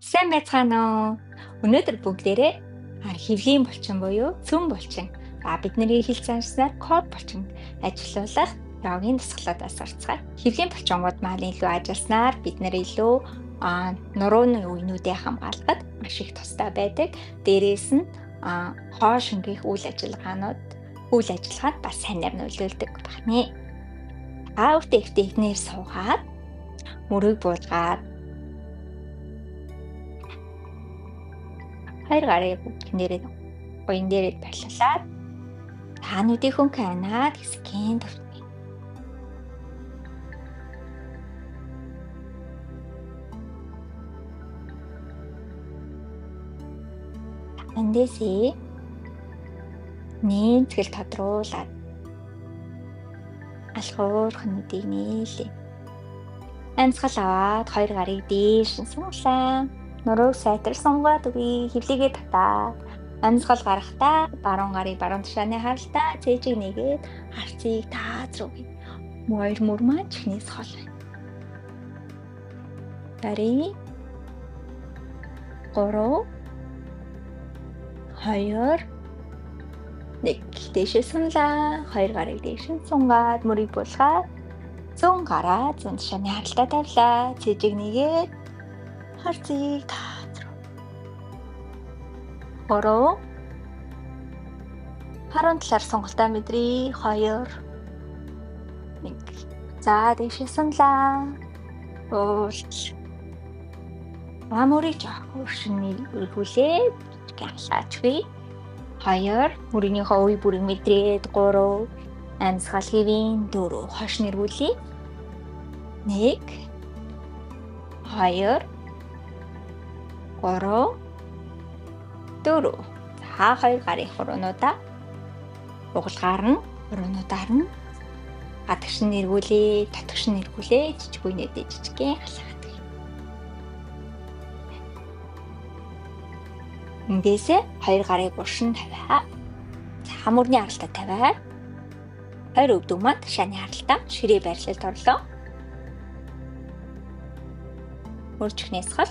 Сайн байцгаана уу? Өнөөдөр бүгдээрээ хэвлийн булчин буюу цөм булчин бидний хэл заншсанаар код булчинд ажиллуулах йогийн дасгалуудаас орцгоё. Хэвлийн булчингууд маань илүү ажилласнаар бид нэр илүү нурууны үеинүүдээ хамгаалахад маш их тустай байдаг. Дээрээс нь хоо шингэх үйл ажиллагаанд бас санаар нөлөөлдөг байна. Өөртөө ихнээр суугаад мөрийг буулгаад хоёр гарыг нэрээ буян дээрээ байлуулаад таануудын канаад хэсгийн төвтгий. Эндээсээ нэмтгэл тодруулаад алхуурх нүдийг нийлээ. Амьсгал аваад хоёр гарыг дээш нь суулаа. Нурууг сайтар сунгаад үгүй хөвлөгээ татаад амьсгал гарахдаа баруун гарыг баруун тушааны харалтаа цээжийг нэгээд харцыг таазруугүй. Мойр мурмаа чихнээс хол. Дари 3 2 1 дэшээ сунлаа. Хоёр гарыг дээш нь сунгаад мөрийг буулгаад зүүн гараа зүүн тушааны харалтаа тавилаа. Цээжийг нэгээд харцыг таазруу. 3 харон талаар сонголтоо мэдрий. 2 1 за дэшээ сунлаа. Уулч мөрийг жоох өршөнийг өргүүлээд галаачгүй. 2 мөрийнхөө үе бүрийг мэдрээд 3 амьсгал хэвийн 4 хош нэргүүлээ. 1 2 3 4 за хоёр гарын хуруунуудаа угалгаар нь хуруунуудаар нь гадагш нь нэргүүлээ, татгш нь нэргүүлээ, жижиг үедээ жижигхэн халахдаг. Эндээсээ хоёр гарыг уршин тавиа. За мөрний харалтаа тавиа. Хоёр өвдөг манд шааны харалтаа ширээ байрлалд орлоо. Мөрчхнээс хол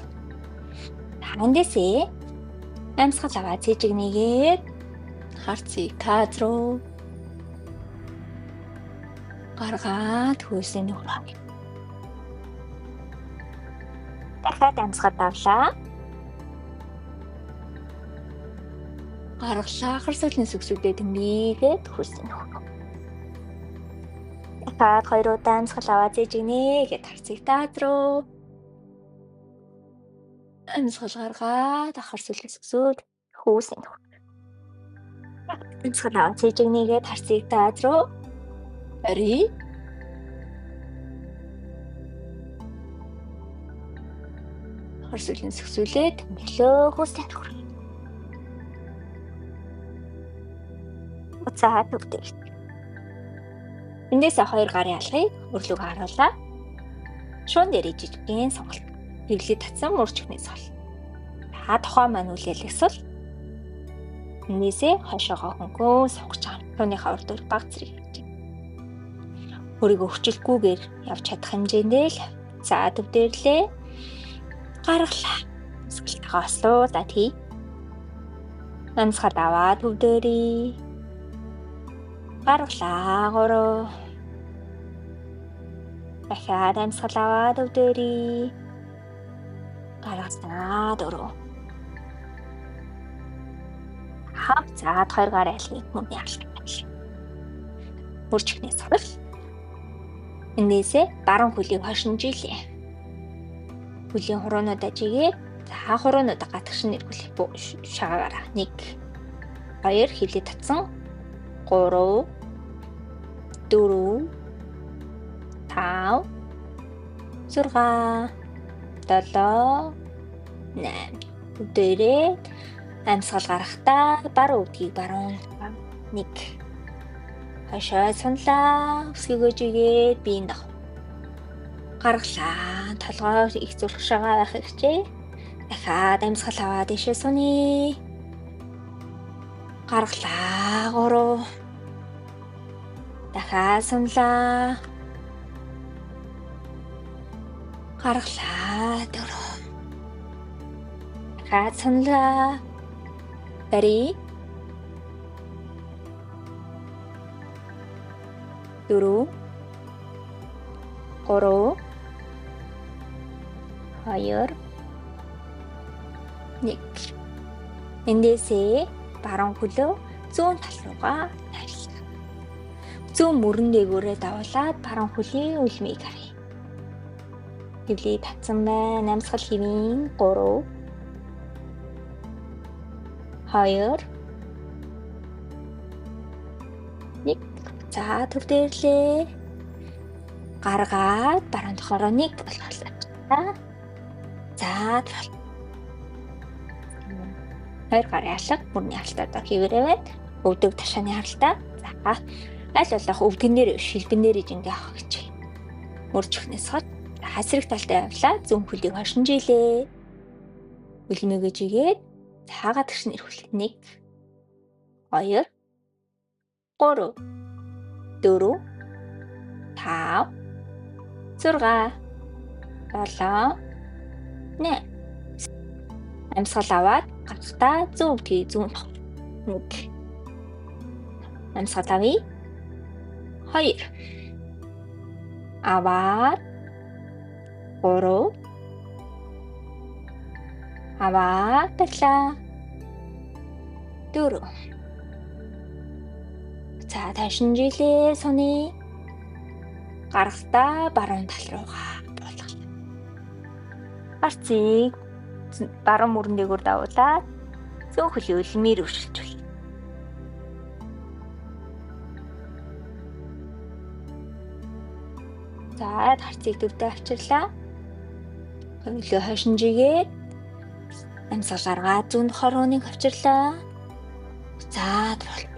эндээсээ амьсгал аваад цээжийг нэгээд харцыг таазруу. Гаргаад хөөсний нөхрөө. Дахиад амьсгал авлаа. Гаргалаа харсуулын сүгсүүдэд тэмбийгээд хөөсний нөхрөө. Дахиад хоёр удаа амьсгал аваад цээжийг нэгээд харцыг таазруу. Амьсгал гаргаад харсуулын сүгсүүд хөөсний нөхрөө. Амьсгал аваад цээжийг нэгээд харцыг таазруу. Ари харсуулын сүгсүүлээд тэмдэглөө хөөсний нөхрөө. Уцаад өвдөг. Эндээс хоёр гарын алгыг өрлөг харуулаа. Шуун дээр жижигхэн сонголт. Хэвлэлд татсан мөрчхнээс хол. Та тухайн маань үлээлгэсэл. Энээсээ хойшоогоо хөнгөө сувгаж байгаа. Шууныхаа урд өөр баг зэрэг хийж. Өөрийгөө өвчлөхгүйгээр явж чадах хэмжээндээ л за төвдөрлээ. Гаргалаа. Сэтгэлтэйгээ ослуулаад хий. Амьсгал аваад төвдөрий. Гаргалаа 3. Дахиад амьсгал аваад төвдөрий. Гаргалаа 4. Хавцаад хоёр гарын алгыг мөрний харалтаа. Мөрчхнээс хол. Энээсээ баруун хөлийг хошинжилээ. Хөлийн хуруунуудаа жигээ. За хуруунуудаа гадагш нэргүүлэх шагаараа 1 2 хэвлэлд татсан 3 4 5 6 7 8 дээрээ амьсгал гарахдаа баруун өвдгийг баруун 1 хашаа сунлаа өсгөгөө жигээд биеийн дах. Гаргалаа толгой их зүрх шагаа байх хэрэгжээ. Дахиад амьсгал аваад дэшээ суны. Гаргалаа 3. Дахиад сунлаа. Гаргалаа 4. За саналаа. Барь. 4 3 2 1. Эндээсээ баруун хөлөө зүүн тал руугаа тайлах. Зүүн мөрөн дээгүүрээ давуулаад баруун хөлийн үлмийг харъя. Хөвлий татсан байна. Намсгал хэвийн 3 2 1. За төв дээрлээ. Гаргаад баруун дохороо нэг болгоолаа. За хоёр гарын алга мөрний харалтаа хийвэрээ байна. Өвдөг ташааны харалтаа. За аль болох өвдгөнээр шилбэнээр ингээ авах гэж. Мөрж өгнөөс хол хасраг талтай явлаа. Зүүн хөлийг хошинжилээ. Үлмэгээ жигээд цаагаад гэрш нэрхүүлээ. 1 2 3 4 5 6 7 8. Амьсгал аваад гартаа зүүн өвдгийг зүүн 1. Амьсгал авъя. 2. Аваад 3. Аваад таглаа. 4. За ташинжилээ сони. Гаргалтаа баруун тал руугаа болгоё. Гарцыг баруун мөрөн дээгүүр давуулаад зүүн хөлийн үлмээр өршилж байна. За гарцыг төвдөө авчирлаа. Хөлөө хошинжигээд амьсгал гаргаад зүүн дохорооныг авчирлаа. За боллоо.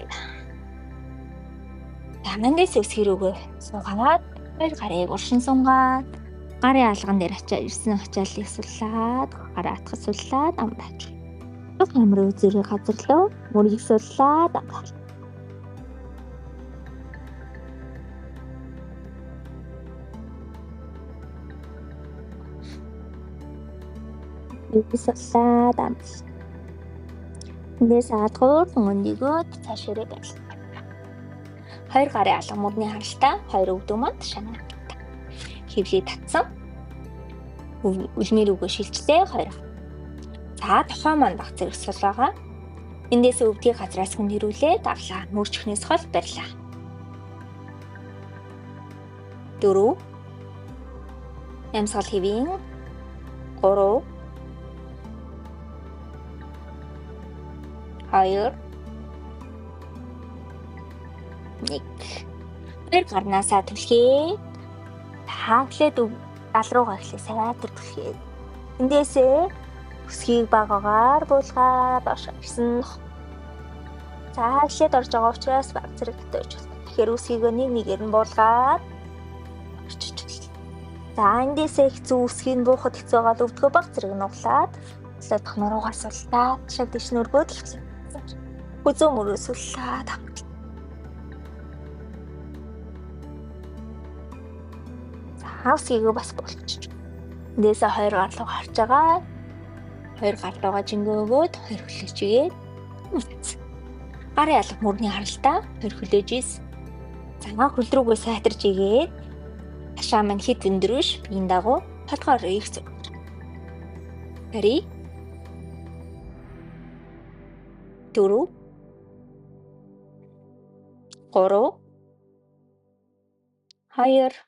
Амандас өсгөрөөгөө суугаад хоёр гарыг уршин сунгаад гарын алган дээр очиад ирсэн ачааллыг суллаад гараа атгах суллаад амдаач. Бүх хамруу зэрэг газарлаа мөрийг суллаад амдаач. Суллаад амдаач. Эндээс адгуур мөндөгөө цаашраа байлаа. Хоёр гарын алга мөрний харалтаа хоёр өвдөө манд шанаа. Хөвлий татсан. Үлмэр үгөө шилжлээ 2. За тухайн манд баг зэрэг сул байгаа. Эндээс өвдгийг газраас хүн нэрүүлээ давлаа. Мөрчхнээс хол барьлаа. 4. Амьсгал хэвийн 3 2 1. Хоёр гарнаасаа түлхээ. Хааглаад дал руугаа эхлээ сайтар түлхээ. Эндээсээ өсгийг багаагаар буулгаад орш ирсэн. Цаашлаад орж байгаа учраас баг зэрэг татаж байна. Тэгэхээр өсгийг нэг нэгээр нь буулгаад орчиж байна. За эндээсээ их зүү өсгийг буухад хэцүү байгаа л өвдгөө баг зэрэг нуглаад лодох нуруугаар суллаад шав дэш нүргөөд хэлсэн. Үзөө мөрөө суллаад хаусгийг бас болчих. Эндээсээ хоёр гар руу харж байгаа. Хоёр гар руугаа жингөөгөөд хоёр хөлөөжгээд гарын алга мөрний харалтаа хоёр хөлөөжээс цагаан хөл рүүгээ сайтарж игээд ташаа маань хит өндрөш биеийн дагуу толгоор их зүг. Бари 4 3 2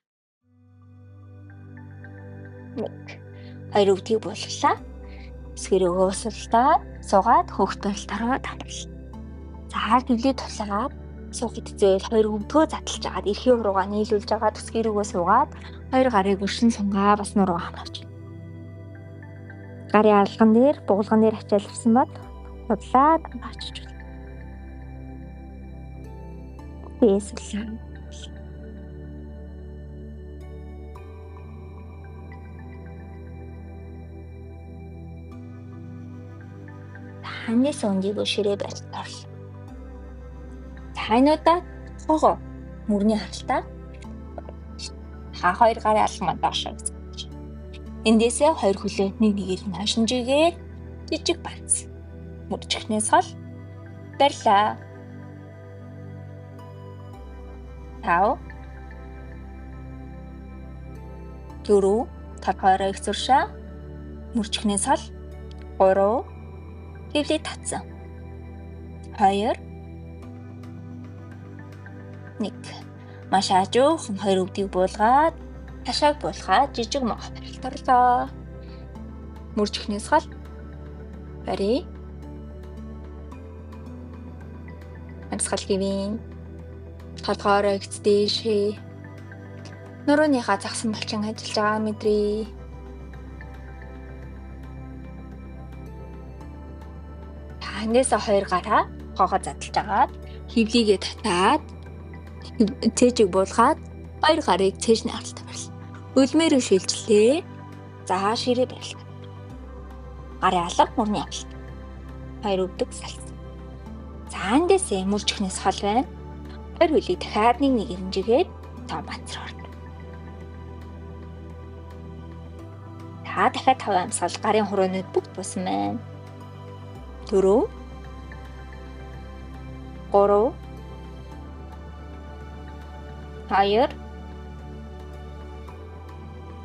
Хоёр өвдгийг буулгалаа. Эсгэрөөгөө султаад суугаад хөөхт байлтараа тавлаа. За гэвлээ тулаад суухад зөөл хоёр өвдгөө задлж агаад эрхийн уруугаа нийлүүлж агаад эсгэрөөгөө суугаад хоёр гарыг өршин сунгаа бас нуруу хамгаалж. Гарын алган дээр буулган дээр ачаалсан бод бодлаад амгаачж байна. Бэсэлээ. Ханьяс өндийг өшөрөө байлтаар. Хайнуудаа хогоо мөрний харалтаа хоёр гарын алган манд оршоо. Эндээсээ хоёр хөлөө нэг нэгээр нь хашинжигээ жижиг банц. Мөржихнээс хол барьлаа. 5 4 толгойроо их зуршаа. Мөржихнээс хол 3 хөвлөд татсан. 2 1 маш хажуухан хоёр өвдгийг буулгаад хашааг буулгаад жижиг мох барилт орлоо. Мөржихнээс хол барий. Амьсгал гэвийн толгойроо ихц дээшээ. Нурууныхаа загсан булчин ажиллаж байгаа мэдрээ. Ангээс хоёр гараа гоогоо задлж агаад хөвлийгээ татаад цээжийг буулгаад хоёр гарыг цээж нь аралтай барил. Өлмөрөө шилжлээ. За ширээ барил. Гарын алга мөрний авалт. Хоёр өвдөг салсан. За андээсээ мөржихнээс хол байна. Хоёр хөлийг дахиад нэг ирэмжигээд том банцраа орно. Та дахиад 5 амьсгал гарын хуруунууд бүгд буусан байна. 4 3 2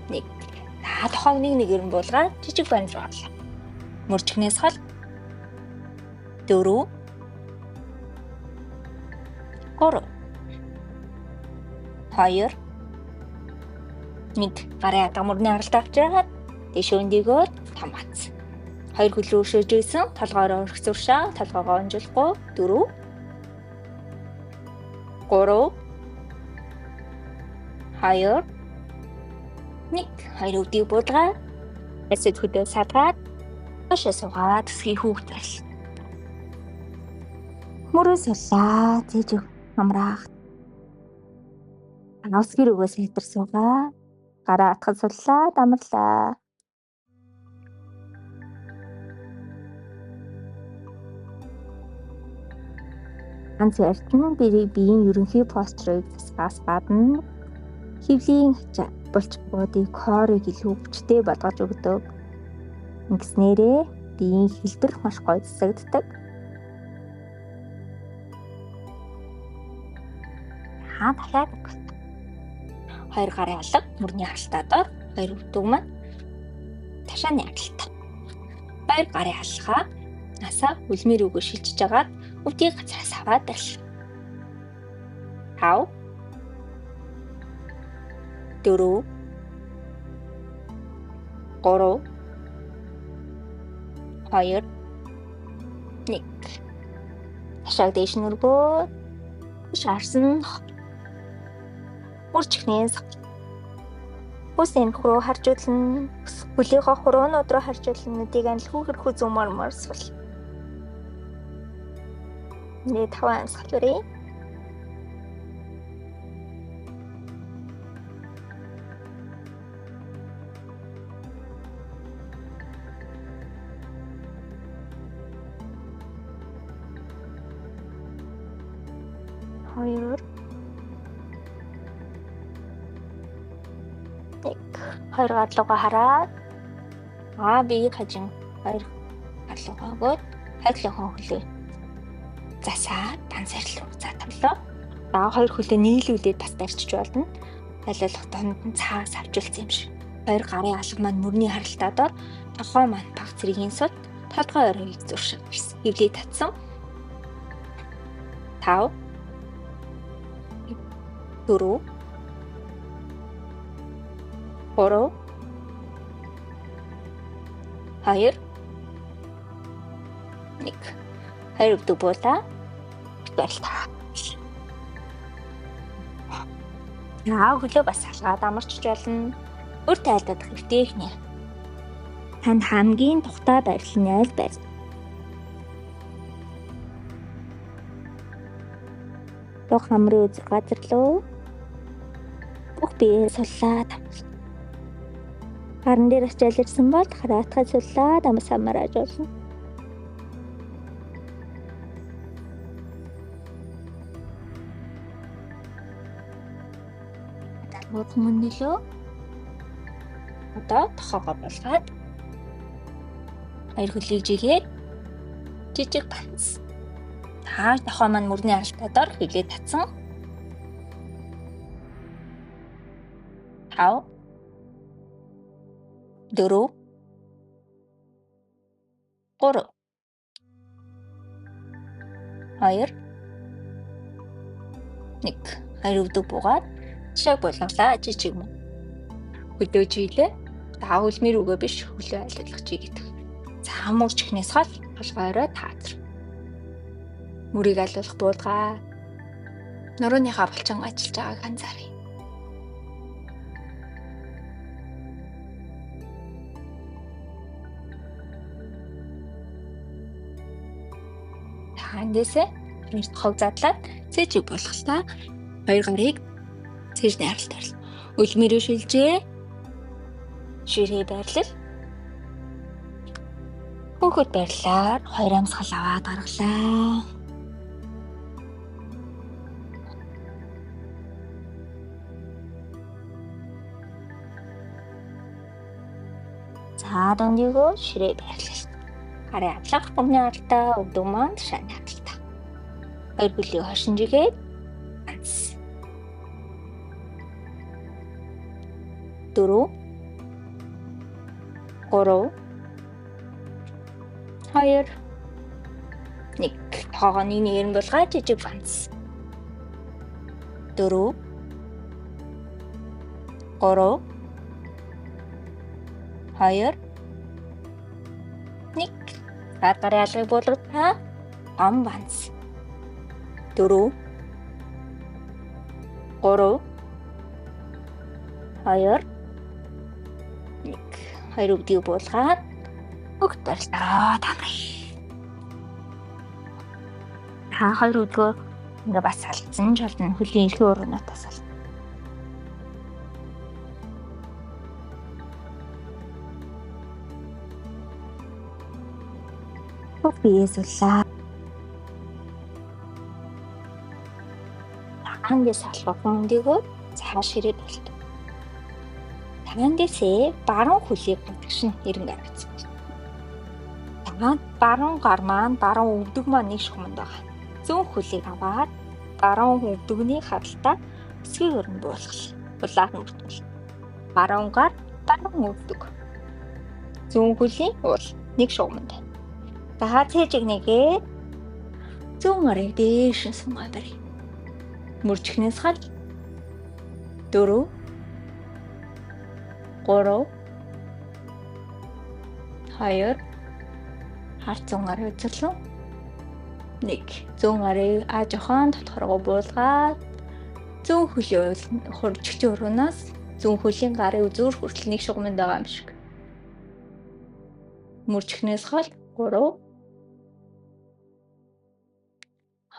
1 та тохог нэг ирэн буулгаад жижиг банц руу орлоо. Мөржихнээс хол 4 3 2 1 гарын алга мөрний аралд авчираад дэшөө өндөгөө том банц. Хоёр хөл рүү шөөжсэн толгойроо өрх зуршаа толгоогоо онжуулахгүй 4 3 2 1 хоёр өвдгийг буулгаад эсэд хөдөө садгаад хашаа суугаад төсгийн хүүхд барил. Мөрөө суллаа зээжиг амраах. Аус гэр өгөөс хэтэр суугаа. Гараа атгад суллаа дамрлаа. Ганц ертөнцийн биеийн ерөнхий пострыг засгаас гадна хөвлийн булчбуудыг корыг илүү хүчтэй болгож өгдөг. Ингэснээрээ биеийн хэлбэр маш гоё засагддаг. Дахиад хоёр гарын алга мөрний харалтаа дор хоёр өвдөг маань ташааны аралтай. Хоёр гарын алхаа насаа үлмэр өгөө шилжиж агаад өвдгийг газраас аваад барил. 5 4 3 2 1 хашааг дээш нүргөө шаарсан мөржихнээс үсэн хуруу харжуулна хөлийнхөө хуруунууд руу харжуулна нүдийг анил хүүхэрхүү зүүмөр сул. Нэ 5 амьсгал барий. Хоёр хоёр гадлуугаа хараад би хажин хоёр гадлуугаагод хайрлахын хөлөө засаад панцарлуу заатамлаа. Хоёр хөлөө нийлүүлээд бас барьчих болно. Айлуулах донд нь цаас авчулсан юм шиг. Хоёр гарын алга маань мөрний харалтаа дор тохоо маань баг цэригийн сууд толгой оройг зуршиг ирсэн. Хөвлий татсан. 5 4 3 2 1 хоёр өвдөг буулаа барилтаа. Хөлөө бас салгаад амарчж болно. Өр тайлдах хэрэгтэй ихнэ. Танд хамгийн тухтай барилны айл барь. Дох хамрын үзэг газар руу бүх бие суллаад харан дээр очиж ирсэн бол хараатгай суллаад амс амаар ажуулна. Дармууд мөнөлөө одоо тохоогоо болгоод Хоёр хөлийг жигээд жижиг ганц. Та тохоо маань мөрний аралтаа дор хилээд татсан. 5 4 3 2 1 хоёр өвдөг буугаад шаг болголаа жижиг мөн. Хөдөөж ийлээ. За үлмэр үгээ биш хөлөө айлуулах чи гэдэг. За мөрчихнээс хол толгойроо таазар. Мөрийг айлуулах буулгаа. Нурууныхаа булчин ажиллаж байгааг анзааръя. Эндээсээ хог задлаад цэжиг болгохлаа. Хоёр гарыг цэжний аралт орлоо. Үлмэрөө шилжээ. Ширээ байрлал. Хөхөд байрлалаар хоёр амсгал аваад гаргалаа. За дондигоо ширээ байрлал. Хараа авлах өмнө аралтаа өвдөг маань шань хаталтаа. Хоёр хөлийг хошинжигээд ганц. 4 3 2 1 тоогооны нэгээр нь булгаа жижиг ганц. 4 3 2 1 Гадар ялгыг болгоцгаа ам банц. 4 3 2 1 хоёр өвдгийг буулгаад өгт барьлаа тамраа. Та хоёр өвдгөө ингээ бас салцсан жолн хөлийн эрхээ урганаас сал. Биесулаа. Хангас салбах хүндийгөө цааш ирээд болт. Танандээсээ баруун хөлийг гадагш нь ирэн гаргацсан. Танаа баруун гар маань баруун өвдөг маань нэг шугамд байгаа. Зүүн хөлийг аваад баруун өвдөгний харалтаа өсгийг өрн буулгал. Улаан мөртөл. Баруун гар баруун өвдөг. Зүүн хөлийн уул нэг шугамд. За цэжиг нэгээ зүүн гарыг дээш нь сунгаа барь. Мөрчихнээс хал 4 3 2 харт зүүн гарыг үзүүлв. 1 зүүн гарыг жохон дотоороо буулгаад зүүн хөлийн хуржигчийн өрөөнөөс зүүн хөлийн гарын үзүүр хүртэл нэг шугамд байгаа юм шиг. Мөрчихнээс хал 3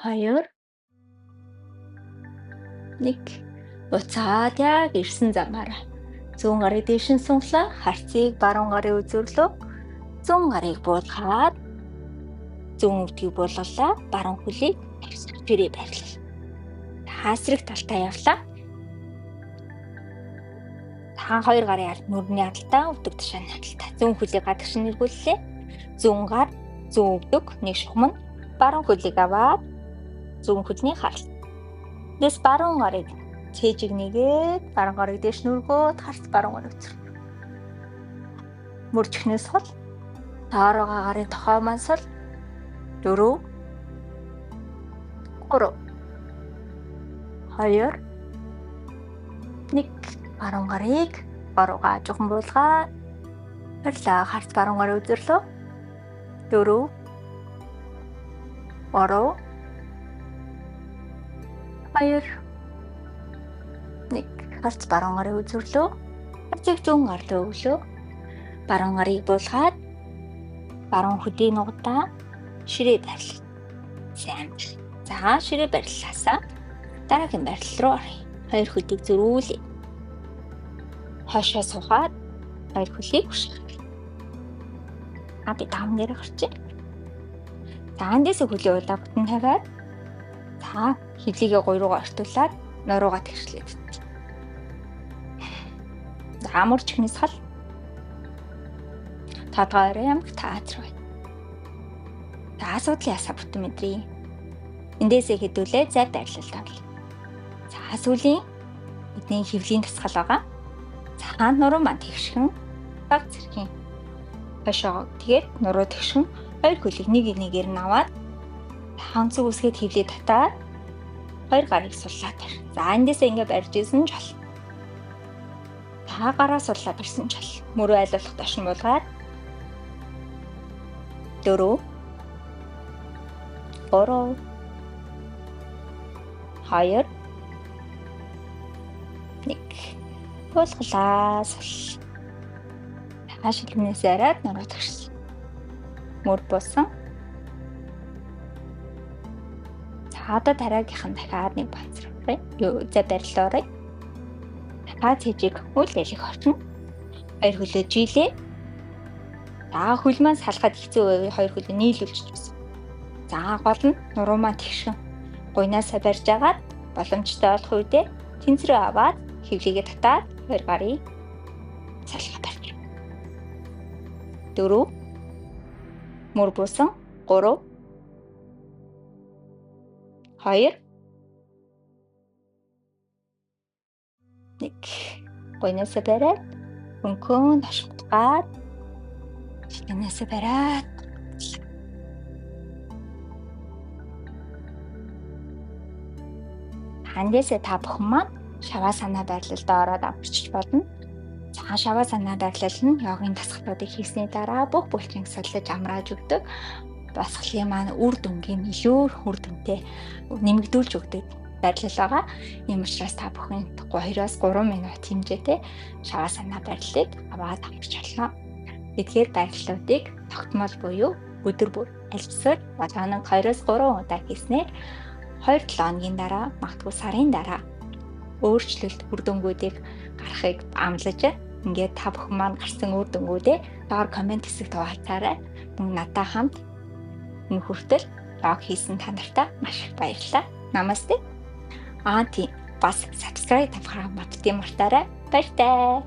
2 1 уцаад яг ирсэн замаараа зүүн гарыг дээш нь сунглаа. Харцыг баруун гарын үзүүрлөө. Зүүн гарыг буулгаад зүүн өвдгийг буулгалаа. Баруун хөлийг ширээ байрлал. Хаасраг талтаа явлаа. Та хоёр гарын ард мөрний аралтаа өвдөг тушааны хаталтаа. Зүүн хөлийг гадагш нь эргүүллээ. Зүүн гар зүүн өвдөг нэг шугам нь баруун хөлийг аваад зүүн хөлний харалт. Дэс баруун гарыг цэжиг нэгээд баруун гарыг дээш нүргөөд харц баруун гар үзэр. Мөрчихнээс хол таарога гарын тохоо мансал 4 3 2 1 баруун гарыг баруугаа жоохон буулгаад барьлаа. Харц баруун гарыг үзэрлөө. 4 3 2 1 харц баруун гарыг үзэрлөө. Харцыг зүүн гар руу өглөө. Баруун гарыг буулгаад баруун хөдийн нугдаа ширээ барьлаа. Сайн. За ширээ барьлаасаа дараагийн барилал руу оръё. Хоёр хөдийг зөрүүлээ. Хошоо сухаад хоёр хөлийг хөшгөх. Би даам дээр гарчээ. За эндээс хөлийн удаа бүтэн тавиад та хөлийгээ гой руугаа ортуулаад норуугаа тэгшлээд. За мөрчихнээс хал Толгой ямаг таазар байна. За асуудлын ясаа бүтэн мэдрий. Эндээсээ хэдүүлээ зайд арилалт авъя. За сүүлийн бидний хөвлийн тасгал байгаа. За хаан нуруу маань тэгшхэн баг зэргийн хошоо тэгээд нуруу тэгшхэн хоёр хөлийг нэг нэгээр нь аваад хаанцуг үсгээд хөвлөд татаад хоёр гарыг суллаад ир. За эндээсээ ингээ барьж исэн ч бол. Та гараа суллаад ирсэн ч бол. Мөрөө айлуулах ташин булгаад 4 3 2 1 тулглаа сул. Хаашилнээс араад нуруу тэгшсэн. Мөр бусан. За одоо дараагийнх нь дахиад нэг бацрах. За барилаарай. Дахиад цэжиг үл ялих орчин. Хоёр хөлөө жилээ. За хөл маань салахад хэцүү хоёр хөлөө нийлүүлж байсан. За гол нь нуруу маань тэгшэн. Гуйнаасаа барьж агаад боломжтой болох үедээ тэнцрээ аваад хөвлийгээ татаад хоёр гарыг салхаа барьж. 4 мөр бусан 3 2 1 гуйнаасаа бариад хөнхөн ташгаад шинээсээ бариад хандээсээ та бүхэн маань шаваа санаа байрлалд ороод авчиж болно. За шаваа санаа байрлал нь йогийн дасгалуудыг хийсний дараа бүх булчинг суллаж амрааж өгдөг. Дасгалын маань үр дүнгийн илүү үр дүнтэй нэмэгдүүлж өгдөг байрлал байгаа. Ийм учраас та бүхэн 2-3 минут хэмжээтэй шаваа санаа байрлалыг аваад авч болно. Эдгээр байрлалуудыг тогтмол буюу өдөр бүр альцсаар болгоно 2-3 удаа хийснээр 2-7 хоногийн дараа магадгүй сарын дараа өөрчлөлт үр дүнгуудыг гарахыг амлаж ингээд та бүхэн маань гарсан үр дүнгуудээ доор комент хэсэгт хуваалцаарай. Мөн надтай хамт энэ хүртэл лог хийсэн та нартай маш их баярлалаа. Намасте. Тийм бас subscribe тавихаа мартдаггүй мартаарай. Баяртай.